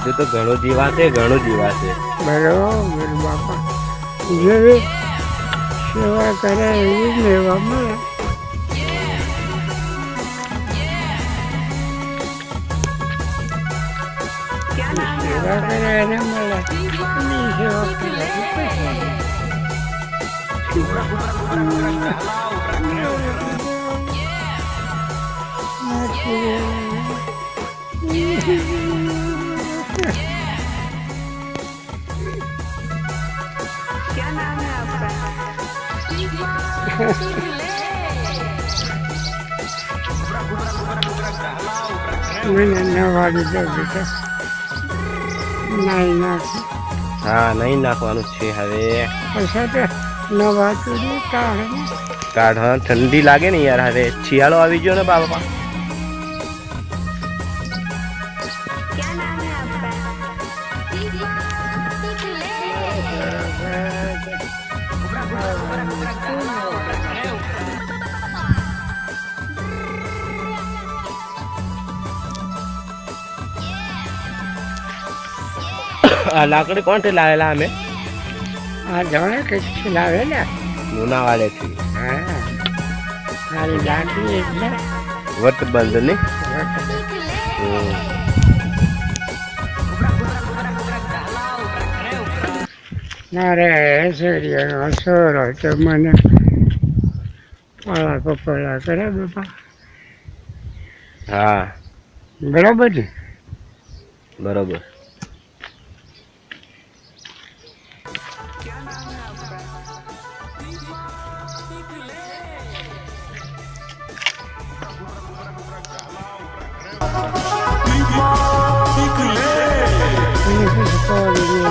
હજુ તો ઘણું જીવાશે, ઘણું જીવાશે. બરોબર બાપા, જેવી સેવા કરે એવી લેવા મળે. સેવા કરે એને મળે, એની સેવા કરે क्या नाम है आपका? મને નવાડી દો બેટા, નાઈ નાખી હા, નહીં નાખવાનું છે હવે. પછી તો નવા ચૂડી કાઢે. કાઢવા ઠંડી લાગે ને યાર. હવે શિયાળો આવી ગયો ને બાપા. क्या नाम है आपका? આ લાકડી કોણથી લાવેલા અમે? આ જાણે કે ખીલાવે ને. લુણાવાડેથી. હા, મારી દાદી એટલે વટબંધ ને. મારે શેરીઓનો સોરો તો મને પળા પપળા કરે બાપા. હા, બરાબર ને? બરોબર. એને પછી કોળી